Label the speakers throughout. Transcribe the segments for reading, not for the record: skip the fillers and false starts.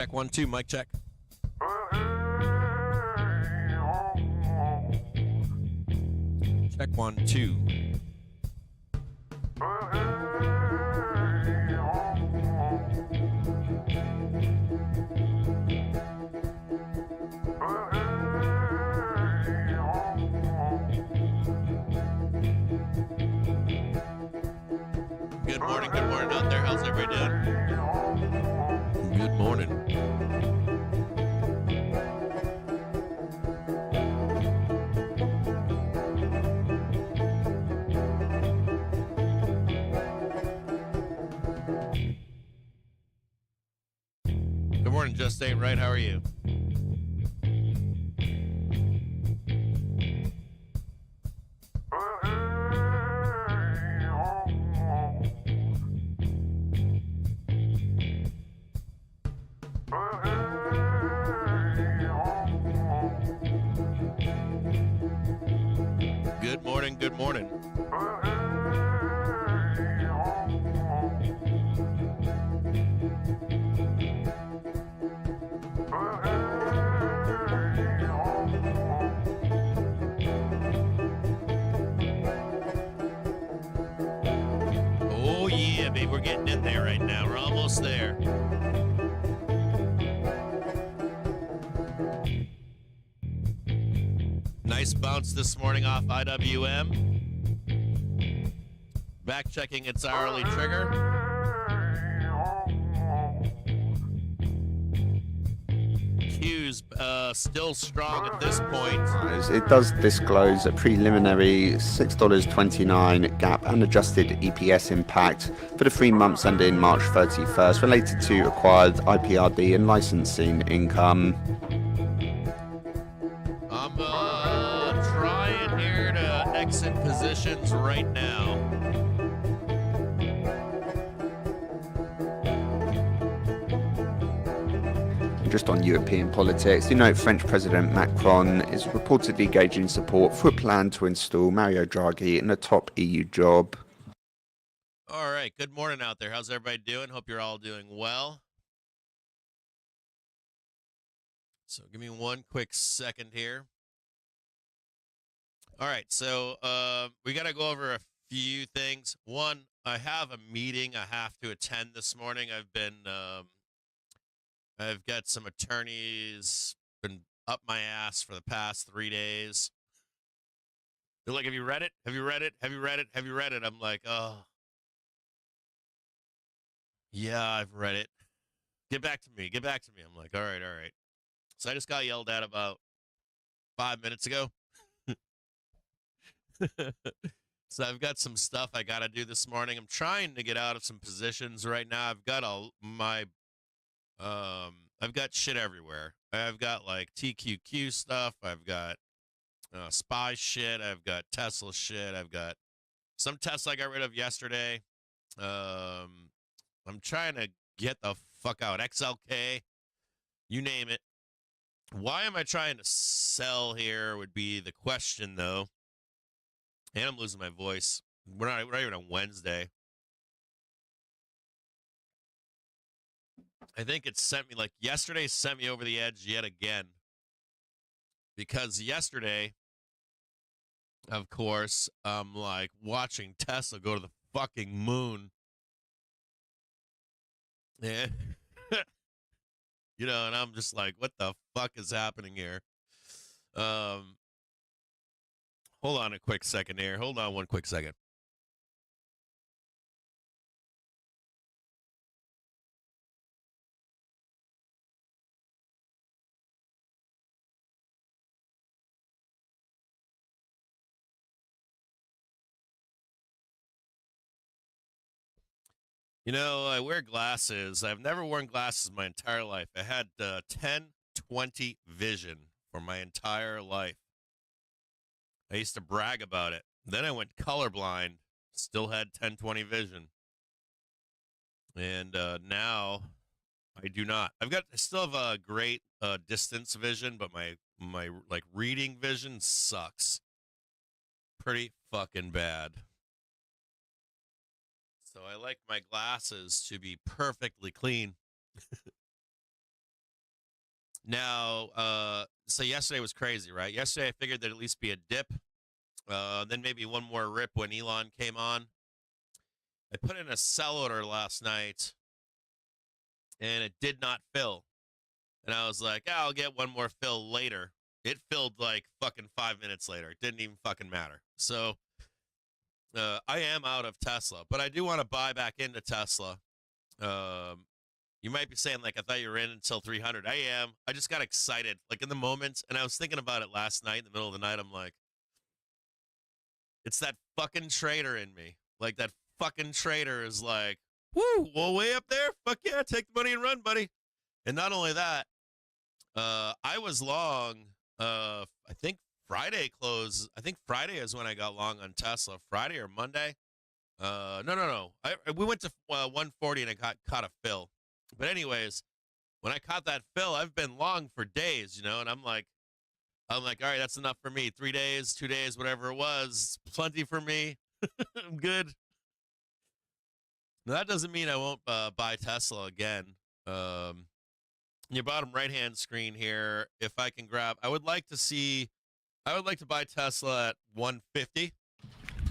Speaker 1: Check 1 2, mic check. Check 1 2. Good morning out there. How's everybody doing? Good morning. Good morning, Just Ain't Right. How are you? Good morning, good morning. Oh yeah, baby, we're getting in there right now. We're almost there. Nice bounce this morning off IWM. Back checking its hourly trigger. Q's still strong at this point.
Speaker 2: It does disclose a preliminary $6.29 gap and adjusted EPS impact for the 3 months ending March 31st related to acquired IPRD and licensing income.
Speaker 1: I'm trying here to exit positions right now.
Speaker 2: Just on European politics, you know, French President Macron is reportedly gauging support for a plan to install Mario Draghi in a top EU job.
Speaker 1: All right, good morning out there. How's everybody doing? Hope you're all doing well. So give me one quick second here. All right, so we got to go over a few things. One, I have a meeting I have to attend this morning. I've got some attorneys been up my ass for the past 3 days. They're like, have you read it? Have you read it? Have you read it? Have you read it? I'm like, oh, yeah, I've read it. Get back to me. Get back to me. I'm like, all right, all right. So I just got yelled at about 5 minutes ago. So I've got some stuff I got to do this morning. I'm trying to get out of some positions right now. I've got I've got shit everywhere. I've got like TQQ stuff. I've got spy shit. I've got Tesla shit. I've got some Tesla I got rid of yesterday. I'm trying to get the fuck out. XLK, you name it. Why am I trying to sell here would be the question, though. And I'm losing my voice. We're not even on Wednesday. I think it sent me, like, yesterday sent me over the edge yet again. Because yesterday, of course, I'm like watching Tesla go to the fucking moon. Yeah. You know, and I'm just like, what the fuck is happening here? Hold on a quick second here. Hold on one quick second. You know, I wear glasses. I've never worn glasses my entire life. I had 10/20 vision for my entire life. I used to brag about it. Then I went colorblind, still had 10/20 vision. And now I do not. I still have a great distance vision, but my like reading vision sucks. Pretty fucking bad. So I like my glasses to be perfectly clean. Now, so yesterday was crazy, right? Yesterday I figured there'd at least be a dip, then maybe one more rip when Elon came on. I put in a sell order last night, and it did not fill. And I was like, I'll get one more fill later. It filled like fucking 5 minutes later. It didn't even fucking matter. So I am out of Tesla, but I do want to buy back into Tesla. You might be saying, like, I thought you were in until 300. I am. I just got excited, like, in the moment, and I was thinking about it last night in the middle of the night. I'm like, it's that fucking trader in me. Like, that fucking trader is like, woo, well, way up there? Fuck yeah, take the money and run, buddy. And not only that, I was long, I think Friday close. I think Friday is when I got long on Tesla. Friday or Monday. No. We went to 140 and I caught a fill. But anyways, when I caught that fill, I've been long for days, you know, and I'm like, all right, that's enough for me. 3 days, 2 days, whatever it was, plenty for me. I'm good. Now, that doesn't mean I won't buy Tesla again. Your bottom right-hand screen here, if I can grab, I would like to buy Tesla at 150.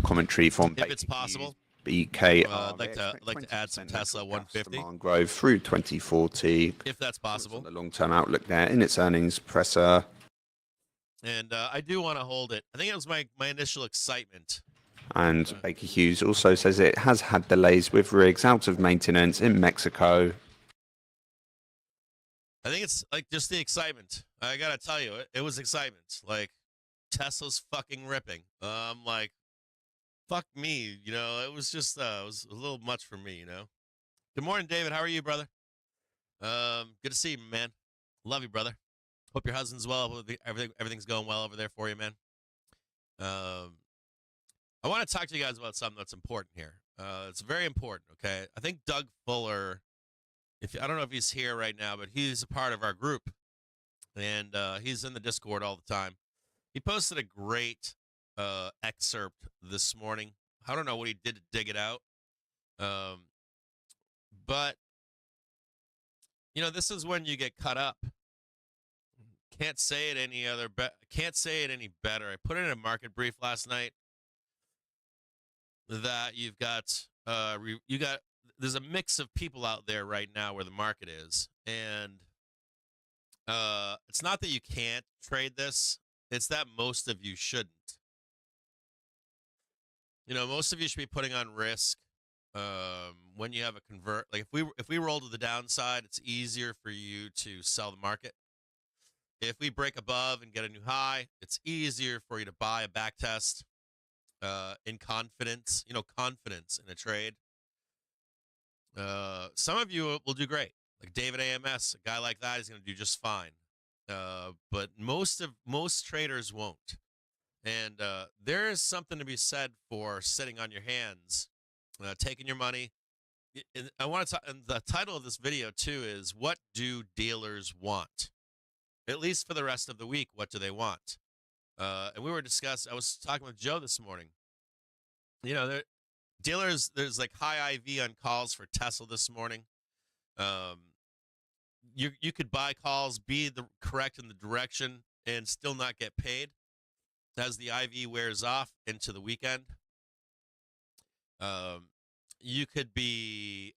Speaker 2: Commentary from
Speaker 1: if it's possible.
Speaker 2: BK.
Speaker 1: I'd like to add some Tesla 150.
Speaker 2: Demand growth through 2040.
Speaker 1: If that's possible.
Speaker 2: The long-term outlook there in its earnings presser.
Speaker 1: And I do want to hold it. I think it was my initial excitement.
Speaker 2: And Baker Hughes also says it has had delays with rigs out of maintenance in Mexico.
Speaker 1: I think it's like just the excitement. I got to tell you, it was excitement. Like, Tesla's fucking ripping. I'm like, fuck me, you know. It was just it was a little much for me, you know. Good morning, David. How are you, brother? Good to see you, man. Love you, brother. Hope your husband's well. Hope everything's going well over there for you, man. I want to talk to you guys about something that's important here. It's very important. Okay, I think Doug Fuller. I don't know if he's here right now, but he's a part of our group, and he's in the Discord all the time. He posted a great excerpt this morning. I don't know what he did to dig it out, but you know, this is when you get cut up. Can't say it any better. I put it in a market brief last night that there's a mix of people out there right now where the market is, and it's not that you can't trade this, it's that most of you shouldn't. You know, most of you should be putting on risk when you have a convert. Like, if we roll to the downside, it's easier for you to sell the market. If we break above and get a new high, it's easier for you to buy a back test in confidence, confidence in a trade. Some of you will do great. Like David AMS, a guy like that is going to do just fine. But most traders won't. And there is something to be said for sitting on your hands, taking your money. I want to talk, and the title of this video too is, what do dealers want? At least for the rest of the week, what do they want? And I was talking with Joe this morning. You know, dealers, there's like high IV on calls for Tesla this morning. You could buy calls, be correct in the direction, and still not get paid as the IV wears off into the weekend. You could be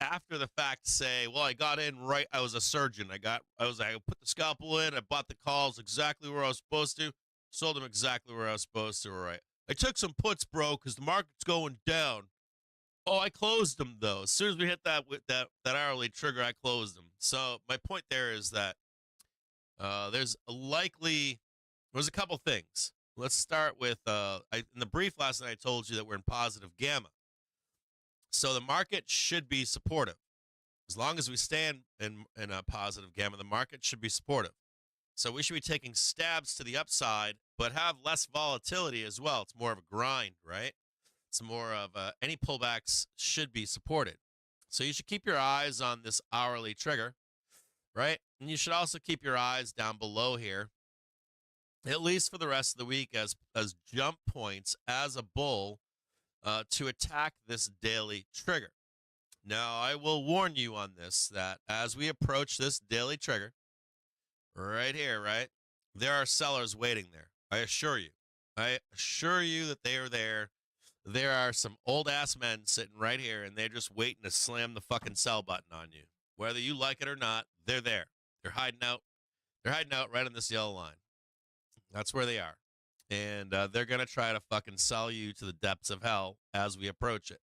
Speaker 1: after the fact say, well, I got in right. I was a surgeon. I put the scalpel in. I bought the calls exactly where I was supposed to. Sold them exactly where I was supposed to. All right. I took some puts, bro, because the market's going down. Oh, I closed them though. As soon as we hit that hourly trigger, I closed them. So my point there is that there's a couple things. Let's start with in the brief last night I told you that we're in positive gamma. So the market should be supportive. As long as we stand in a positive gamma, the market should be supportive. So we should be taking stabs to the upside, but have less volatility as well. It's more of a grind, right? It's more of any pullbacks should be supported. So you should keep your eyes on this hourly trigger, right? And you should also keep your eyes down below here, at least for the rest of the week, as jump points as a bull to attack this daily trigger. Now, I will warn you on this, that as we approach this daily trigger, right here, right, there are sellers waiting there. I assure you. I assure you that they are there. There are some old-ass men sitting right here, and they're just waiting to slam the fucking sell button on you. Whether you like it or not, they're there. They're hiding out. They're hiding out right on this yellow line. That's where they are. And they're going to try to fucking sell you to the depths of hell as we approach it.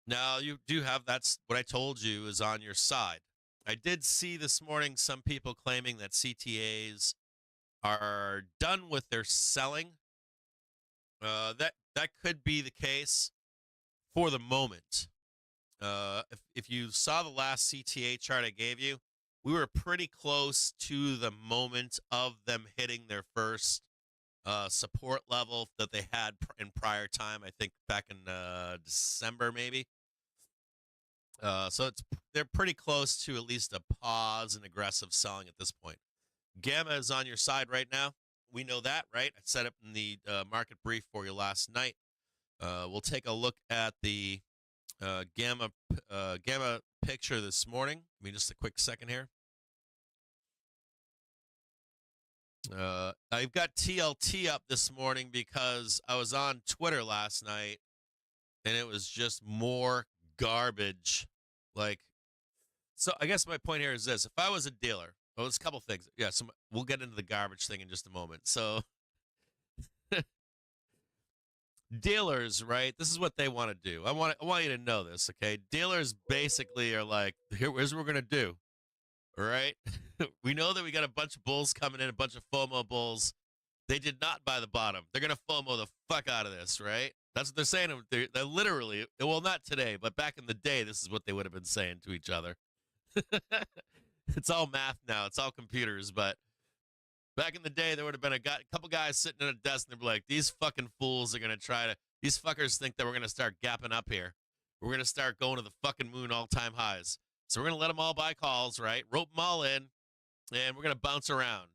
Speaker 1: Now, you do have, that's what I told you is on your side. I did see this morning some people claiming that CTAs are done with their selling. That could be the case for the moment. If you saw the last CTA chart I gave you, we were pretty close to the moment of them hitting their first support level that they had in prior time. I think back in December, maybe. So they're pretty close to at least a pause in aggressive selling at this point. Gamma is on your side right now. We know that, right? I set up in the market brief for you last night. We'll take a look at the Gamma picture this morning. Give me just a quick second here. I've got TLT up this morning because I was on Twitter last night, and it was just more garbage. So I guess my point here is this. If I was a dealer, well, there's a couple things. Yeah, so we'll get into the garbage thing in just a moment. So dealers, right? This is what they want to do. I want you to know this, okay? Dealers basically are like, here's what we're going to do, all right? We know that we got a bunch of bulls coming in, a bunch of FOMO bulls. They did not buy the bottom. They're going to FOMO the fuck out of this, right? That's what they're saying. They're literally, well, not today, but back in the day, this is what they would have been saying to each other. It's all math now. It's all computers. But back in the day, there would have been a couple guys sitting at a desk, and they'd be like, these fucking fools are going to these fuckers think that we're going to start gapping up here. We're going to start going to the fucking moon all-time highs. So we're going to let them all buy calls, right? Rope them all in, and we're going to bounce around.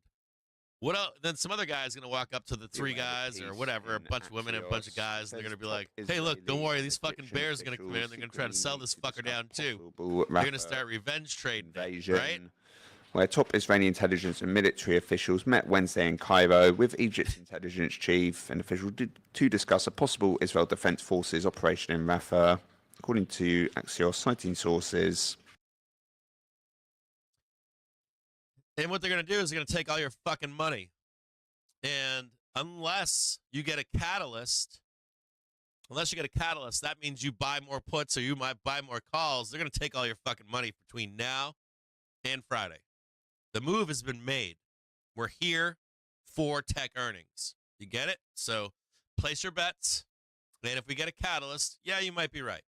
Speaker 1: What else? Then some other guy's going to walk up to the three guys or whatever, a bunch of women and a bunch of guys, and they're going to be like, hey, look, don't worry. These fucking bears are going to come in. They're going to try to sell this fucker down, too. They're going to start revenge trading, right?
Speaker 2: Where top Israeli intelligence and military officials met Wednesday in Cairo with Egypt's intelligence chief and officials to discuss a possible Israel Defense Forces operation in Rafah, according to Axios citing sources.
Speaker 1: And what they're going to do is they're going to take all your fucking money. And unless you get a catalyst, that means you buy more puts or you might buy more calls. They're going to take all your fucking money between now and Friday. The move has been made. We're here for tech earnings. You get it? So place your bets. And if we get a catalyst, yeah, you might be right.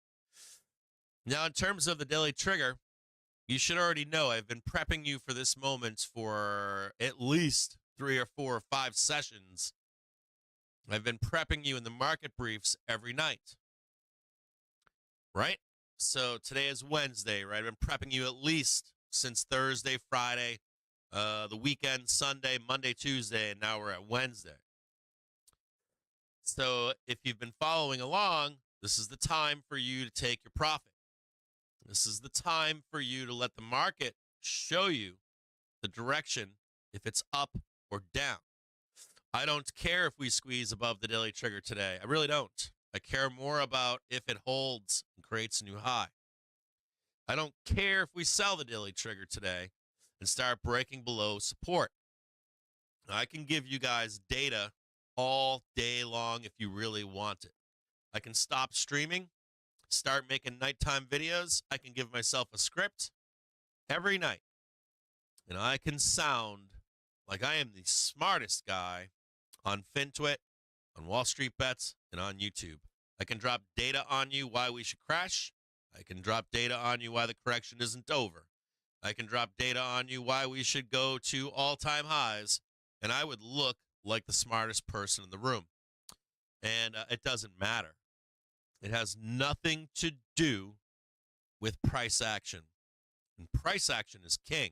Speaker 1: Now, in terms of the daily trigger, you should already know I've been prepping you for this moment for at least 3 or 4 or 5 sessions. I've been prepping you in the market briefs every night. Right? So today is Wednesday, right? I've been prepping you at least since Thursday, Friday, the weekend, Sunday, Monday, Tuesday, and now we're at Wednesday. So if you've been following along, this is the time for you to take your profit. This is the time for you to let the market show you the direction, if it's up or down. I don't care if we squeeze above the daily trigger today. I really don't. I care more about if it holds and creates a new high. I don't care if we sell the daily trigger today and start breaking below support. I can give you guys data all day long if you really want it. I can stop streaming, start making nighttime videos. I can give myself a script every night. And I can sound like I am the smartest guy on FinTwit, on Wall Street Bets, and on YouTube. I can drop data on you why we should crash. I can drop data on you why the correction isn't over. I can drop data on you why we should go to all-time highs, and I would look like the smartest person in the room. And it doesn't matter. It has nothing to do with price action. And price action is king.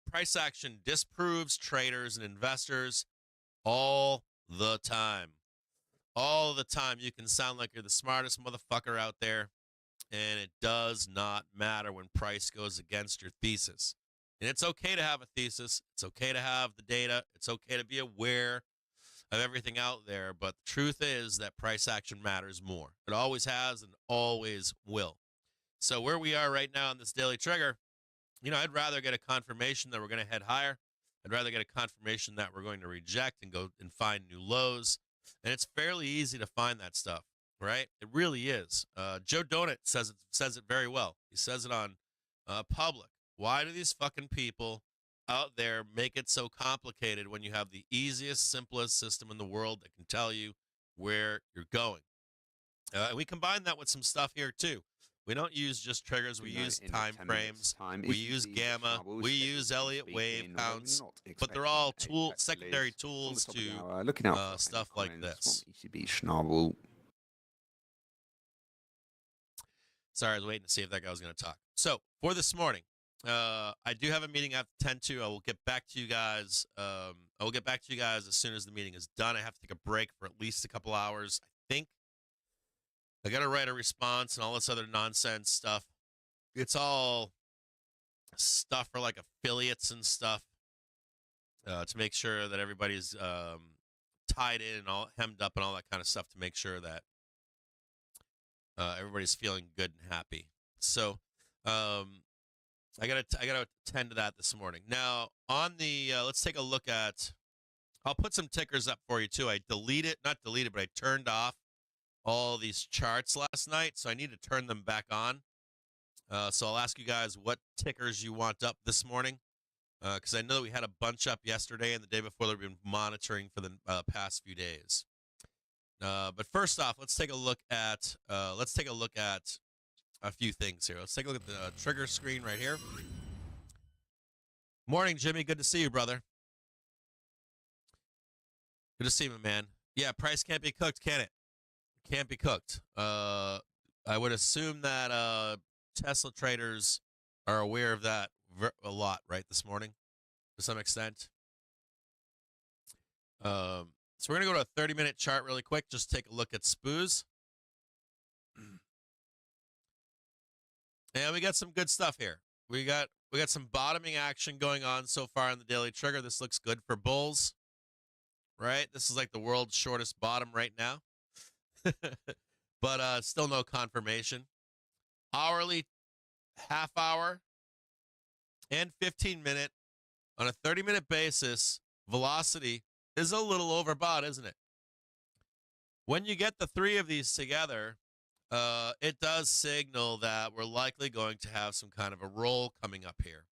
Speaker 1: Price action disproves traders and investors all the time. All the time. You can sound like you're the smartest motherfucker out there. and it does not matter when price goes against your thesis. And it's okay to have a thesis. It's okay to have the data. It's okay to be aware of everything out there. But the truth is that price action matters more. It always has and always will. So where we are right now on this daily trigger, I'd rather get a confirmation that we're going to head higher. I'd rather get a confirmation that we're going to reject and go and find new lows. And it's fairly easy to find that stuff, right? It really is. Joe Donut says it very well. He says it on Public. Why do these fucking people out there make it so complicated when you have the easiest, simplest system in the world that can tell you where you're going? And we combine that with some stuff here too. We don't use just triggers. We use time frames. We use gamma. We use Elliott wave counts. But they're all secondary tools to
Speaker 2: looking out
Speaker 1: stuff like this.
Speaker 2: ECB Schnabel.
Speaker 1: Sorry, I was waiting to see if that guy was going to talk. So for this morning, I do have a meeting after 10-2. I will get back to you guys. I will get back to you guys as soon as the meeting is done. I have to take a break for at least a couple hours, I think. I got to write a response and all this other nonsense stuff. It's all stuff for like affiliates and stuff to make sure that everybody's tied in and all hemmed up and all that kind of stuff to make sure that everybody's feeling good and happy. So I gotta attend to that this morning. Now on the let's take a look at. I'll put some tickers up for you too. I not deleted, but I turned off all these charts last night, so I need to turn them back on. So I'll ask you guys what tickers you want up this morning, because I know that we had a bunch up yesterday and the day before that we've been monitoring for the past few days. But first off, let's take a look at a few things here. Let's take a look at the trigger screen right here. Morning, Jimmy. Good to see you, brother. Good to see you, man. Yeah, price can't be cooked, can it? Can't be cooked. I would assume that Tesla traders are aware of that a lot, right, this morning, to some extent. So we're going to go to a 30-minute chart really quick. Just take a look at SPOOs. And we got some good stuff here. We got some bottoming action going on so far on the daily trigger. This looks good for bulls, right? This is like the world's shortest bottom right now. But still no confirmation. Hourly, half hour, and 15-minute on a 30-minute basis, velocity is a little overbought, isn't it? When you get the three of these together, it does signal that we're likely going to have some kind of a roll coming up here.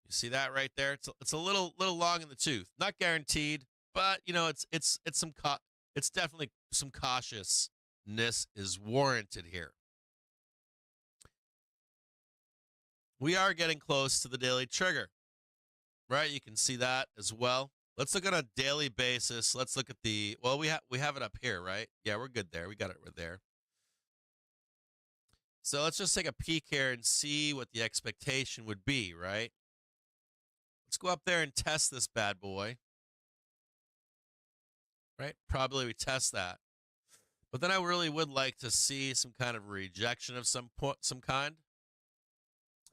Speaker 1: You see that right there? It's a little long in the tooth. Not guaranteed, but it's definitely some cautiousness is warranted here. We are getting close to the daily trigger, right? You can see that as well. Let's look at a daily basis. Let's look at we have it up here, right? Yeah, we're good there. We got it right there. So let's just take a peek here and see what the expectation would be, right? Let's go up there and test this bad boy. Right? Probably we test that. But then I really would like to see some kind of rejection of some kind.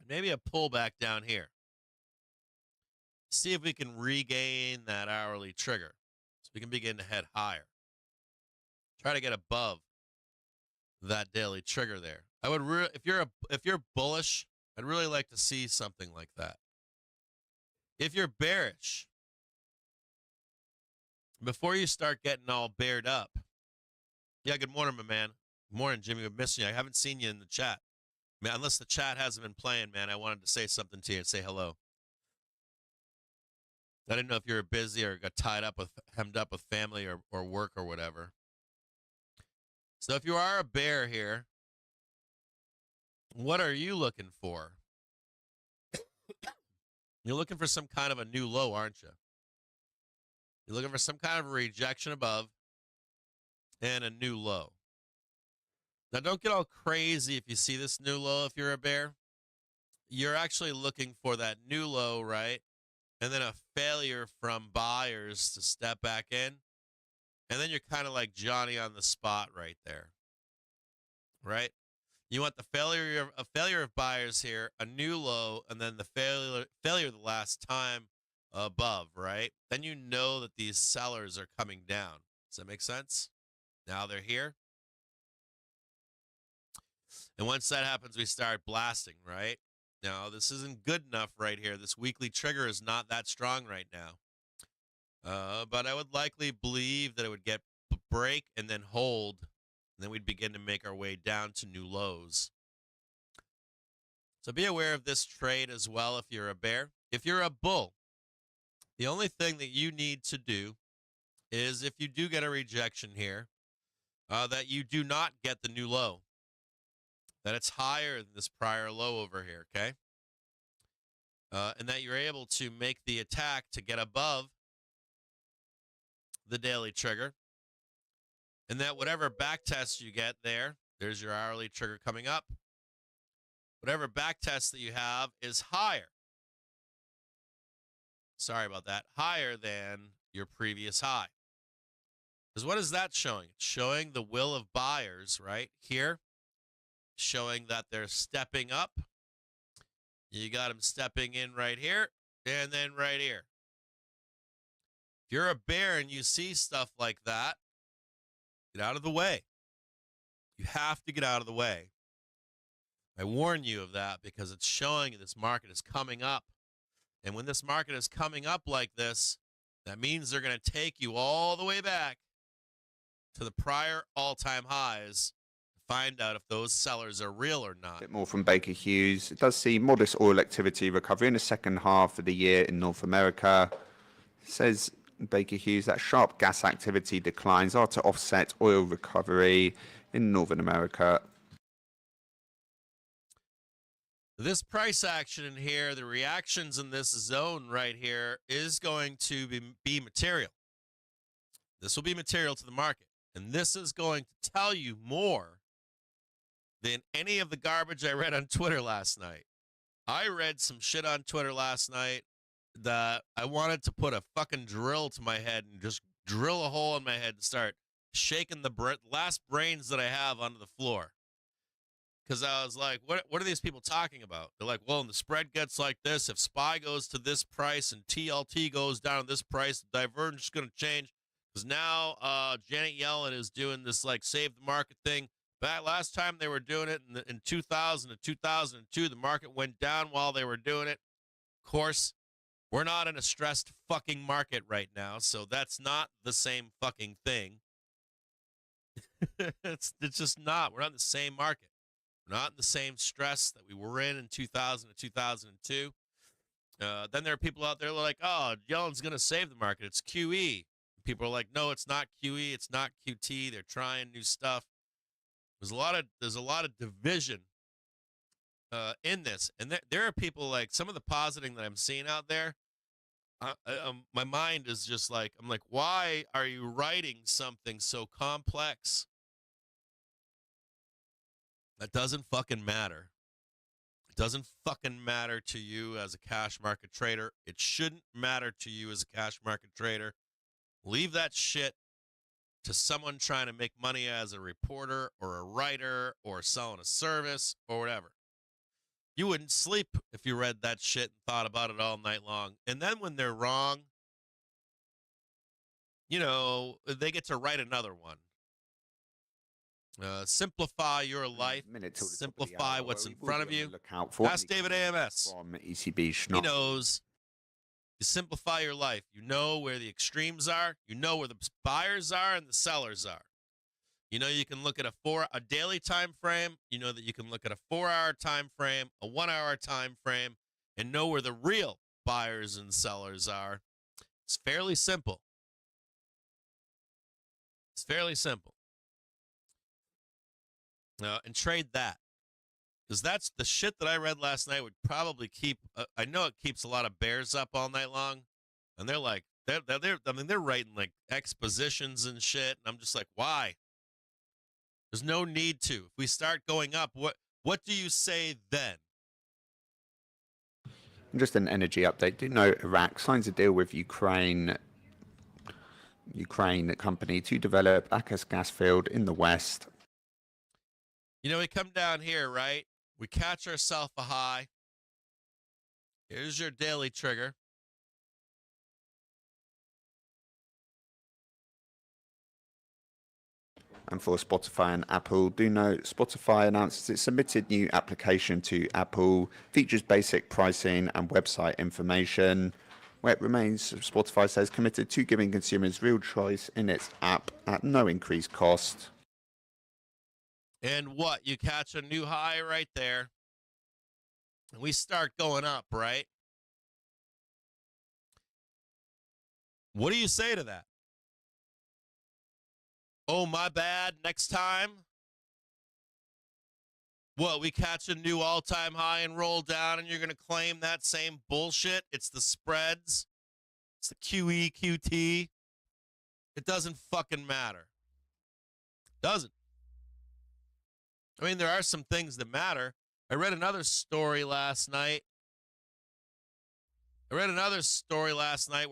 Speaker 1: Maybe a pullback down here. See if we can regain that hourly trigger so we can begin to head higher. Try to get above that daily trigger there. I would if you're bullish, I'd really like to see something like that. If you're bearish, before you start getting all bared up. Yeah, good morning, my man. Good morning, Jimmy. We're missing you. I haven't seen you in the chat. Man, unless the chat hasn't been playing, man, I wanted to say something to you and say hello. I didn't know if you were busy or got hemmed up with family or work or whatever. So if you are a bear here, what are you looking for? You're looking for some kind of a new low, aren't you? You're looking for some kind of a rejection above and a new low. Now, don't get all crazy if you see this new low if you're a bear. You're actually looking for that new low, right? And then a failure from buyers to step back in. And then you're kind of like Johnny on the spot right there, right? You want the failure of buyers here, a new low, and then the failure the last time above, right? Then you know that these sellers are coming down. Does that make sense? Now they're here. And once that happens, we start blasting, right? Now, this isn't good enough right here. This weekly trigger is not that strong right now. But I would likely believe that it would get break and then hold, and then we'd begin to make our way down to new lows. So be aware of this trade as well if you're a bear. If you're a bull, the only thing that you need to do is if you do get a rejection here, that you do not get the new low, that it's higher than this prior low over here, okay? And that you're able to make the attack to get above the daily trigger, and that whatever back test you get there's your hourly trigger coming up. Whatever back test that you have is higher. Sorry about that. Higher than your previous high. Because what is that showing? It's showing the will of buyers right here, showing that they're stepping up. You got them stepping in right here and then right here. If you're a bear and you see stuff like that, get out of the way. You have to get out of the way. I warn you of that because it's showing this market is coming up. And when this market is coming up like this, that means they're going to take you all the way back to the prior all-time highs to find out if those sellers are real or not.
Speaker 2: A bit more from Baker Hughes. It does see modest oil activity recovery in the second half of the year in North America. Says Baker Hughes that sharp gas activity declines are to offset oil recovery in Northern America.
Speaker 1: This price action in here, the reactions in this zone right here is going to be material. This will be material to the market. And this is going to tell you more than any of the garbage I read on Twitter last night. I read some shit on Twitter last night that I wanted to put a fucking drill to my head and just drill a hole in my head and start shaking the last brains that I have onto the floor. Because I was like, what are these people talking about? They're like, well, and the spread gets like this. If SPY goes to this price and TLT goes down to this price, the divergence is going to change. Because now Janet Yellen is doing this like save the market thing. Back last time they were doing it in 2000 to 2002, the market went down while they were doing it. Of course, we're not in a stressed fucking market right now, so that's not the same fucking thing. It's just not. We're not in the same market. Not in the same stress that we were in 2000 to 2002. Then there are people out there like, oh, Yellen's going to save the market. It's QE. People are like, no, it's not QE. It's not QT. They're trying new stuff. There's a lot of division in this. And there are people like some of the positing that I'm seeing out there. My mind is just like, I'm like, why are you writing something so complex? That doesn't fucking matter. It doesn't fucking matter to you as a cash market trader. It shouldn't matter to you as a cash market trader. Leave that shit to someone trying to make money as a reporter or a writer or selling a service or whatever. You wouldn't sleep if you read that shit and thought about it all night long. And then when they're wrong, you know, they get to write another one. Simplify your life. Simplify what's in front of you. Ask David AMS.
Speaker 2: From ECB
Speaker 1: He knows. You simplify your life. You know where the extremes are. You know where the buyers are and the sellers are. You know you can look at a daily time frame. You know that you can look at a 4-hour time frame, a 1-hour time frame, and know where the real buyers and sellers are. It's fairly simple. It's fairly simple. And trade that. Because that's the shit that I read last night would probably keep, I know it keeps a lot of bears up all night long. And they're like, they're writing like expositions and shit. And I'm just like, why? There's no need to. If we start going up, what do you say then?
Speaker 2: Just an energy update. Do you know Iraq signs a deal with Ukraine company to develop Akas gas field in the west.
Speaker 1: You know, we come down here, right? We catch ourselves a high. Here's your daily trigger.
Speaker 2: And for Spotify and Apple, do note Spotify announces it submitted new application to Apple, features basic pricing and website information. Where it remains, Spotify says committed to giving consumers real choice in its app at no increased cost.
Speaker 1: And what? You catch a new high right there. And we start going up, right? What do you say to that? Oh, my bad. Next time? What, we catch a new all-time high and roll down and you're going to claim that same bullshit? It's the spreads. It's the QE, QT. It doesn't fucking matter. Doesn't. I mean, there are some things that matter. I read another story last night. Where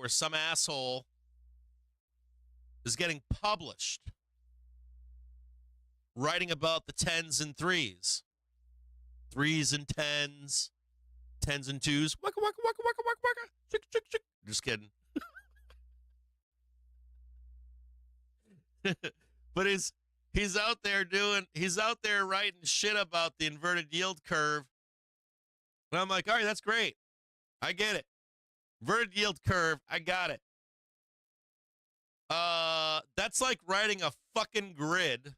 Speaker 1: some asshole is getting published writing about the 10s and 3s. 3s and 10s. 10s and 2s. Waka, waka, waka, waka, waka, waka. Chick, chick, chick. Just kidding. But he's out there writing shit about the inverted yield curve. And I'm like, all right, that's great. I get it. Inverted yield curve, I got it. That's like writing a fucking grid.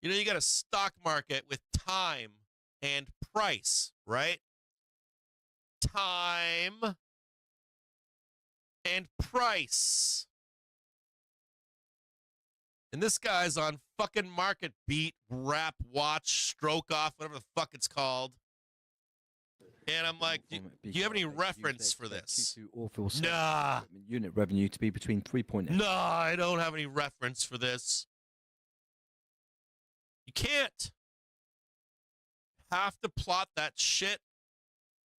Speaker 1: You know, you got a stock market with time and price, right? Time and price. And this guy's on fucking Market Beat, Wrap, Watch, Stroke Off, whatever the fuck it's called. And I'm like, do you have any reference for this? Nah.
Speaker 3: Unit revenue to be between 3.8.
Speaker 1: Nah, I don't have any reference for this. You can't. Have to plot that shit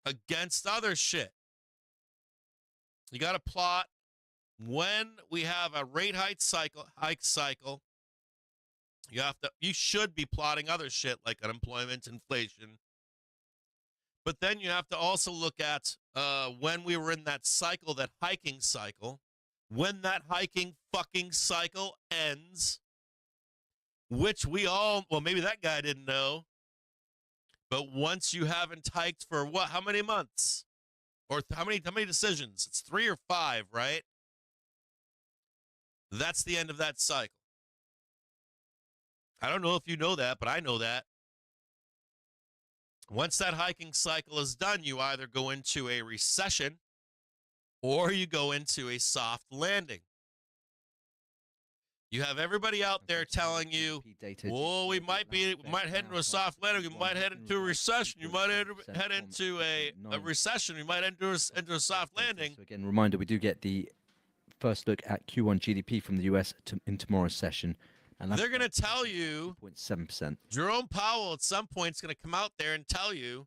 Speaker 1: against other shit. You got to plot when we have a rate hike cycle. You should be plotting other shit like unemployment, inflation. But then you have to also look at when we were in that cycle, that hiking cycle, when that hiking fucking cycle ends, which well, maybe that guy didn't know. But once you haven't hiked for what? How many months? Or how many decisions? It's 3 or 5, right? That's the end of that cycle. I don't know if you know that, but I know that. Once that hiking cycle is done, you either go into a recession or you go into a soft landing. You have everybody out there telling you, "Oh, we might head into a soft landing. We might head into a recession. You might head into a recession. We might enter into a soft landing."
Speaker 3: So again, reminder: we do get the first look at Q1 GDP from the US in tomorrow's session, and
Speaker 1: they're going to tell you
Speaker 3: 2.7%.
Speaker 1: Jerome Powell at some point is going to come out there and tell you,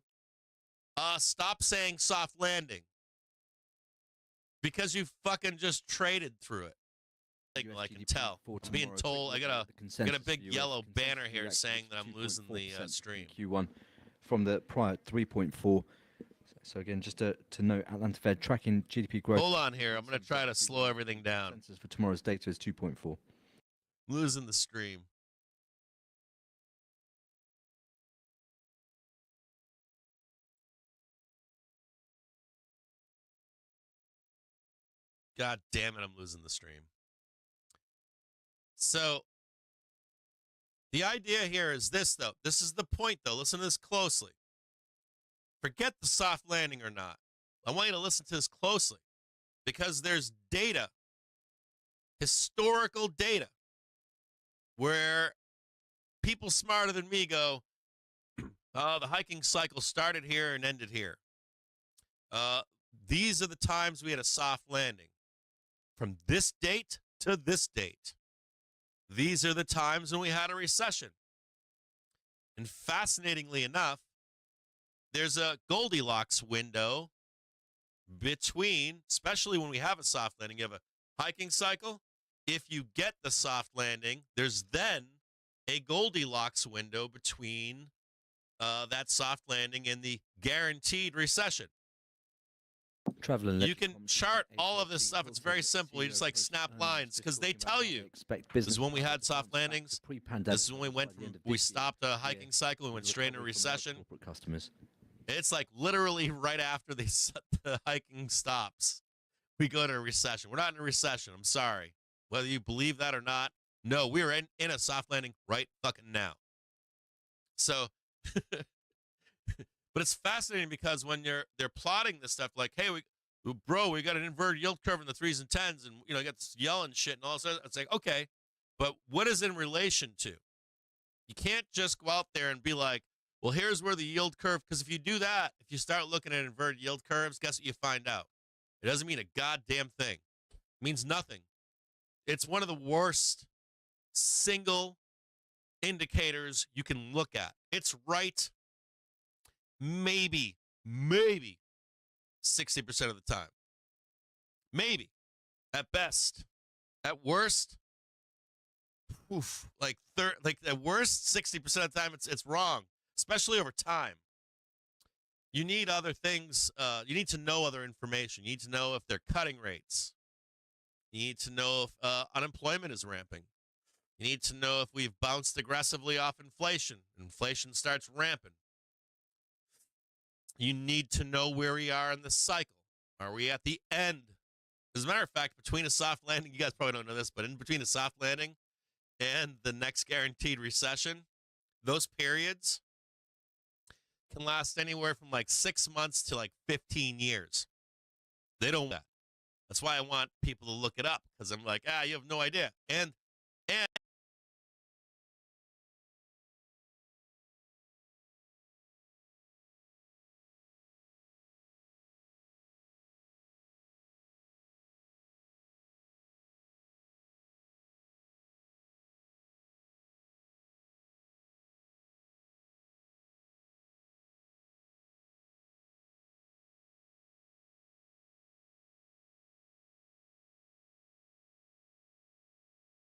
Speaker 1: "Stop saying soft landing," because you fucking just traded through it. I can tell. I'm being told I got a big yellow banner here saying that I'm losing the stream.
Speaker 3: Q1 from the prior 3.4. So again, just to note, Atlanta Fed tracking GDP growth.
Speaker 1: Hold on here. I'm going to try to slow everything down.
Speaker 3: Consensus for tomorrow's data is 2.4.
Speaker 1: Losing the stream. God damn it, I'm losing the stream. So, the idea here is this, though. This is the point, though. Listen to this closely. Forget the soft landing or not. I want you to listen to this closely because there's data, historical data, where people smarter than me go, the hiking cycle started here and ended here. These are the times we had a soft landing. From this date to this date. These are the times when we had a recession. And fascinatingly enough, there's a Goldilocks window between, especially when we have a soft landing, you have a hiking cycle. If you get the soft landing, there's then a Goldilocks window between that soft landing and the guaranteed recession.
Speaker 3: Travel
Speaker 1: You can chart all of this stuff. It's very simple. You just like snap lines because they tell you this is when we had soft landings. This is when we stopped a hiking cycle and went straight into recession.
Speaker 3: Customers.
Speaker 1: It's like literally right after the hiking stops, we go to a recession. We're not in a recession. I'm sorry. Whether you believe that or not, no, we're in a soft landing right fucking now. So, but it's fascinating because when they're plotting this stuff, like, hey, we got an inverted yield curve in the 3s and 10s, and you got this yelling shit and all this. It's like, okay, but what is in relation to? You can't just go out there and be like, well, here's where the yield curve, because if you do that, if you start looking at inverted yield curves, guess what you find out? It doesn't mean a goddamn thing. It means nothing. It's one of the worst single indicators you can look at. It's right maybe 60% of the time. Maybe. At best. At worst, like at worst, 60% of the time it's wrong, especially over time. You need other things. You need to know other information. You need to know if they're cutting rates. You need to know if unemployment is ramping. You need to know if we've bounced aggressively off inflation. Inflation starts ramping. You need to know where we are in the cycle. Are we at the end? As a matter of fact, between a soft landing, you guys probably don't know this, but in between a soft landing and the next guaranteed recession, those periods can last anywhere from like 6 months to like 15 years. They don't want that. That's why I want people to look it up, because I'm like, you have no idea. And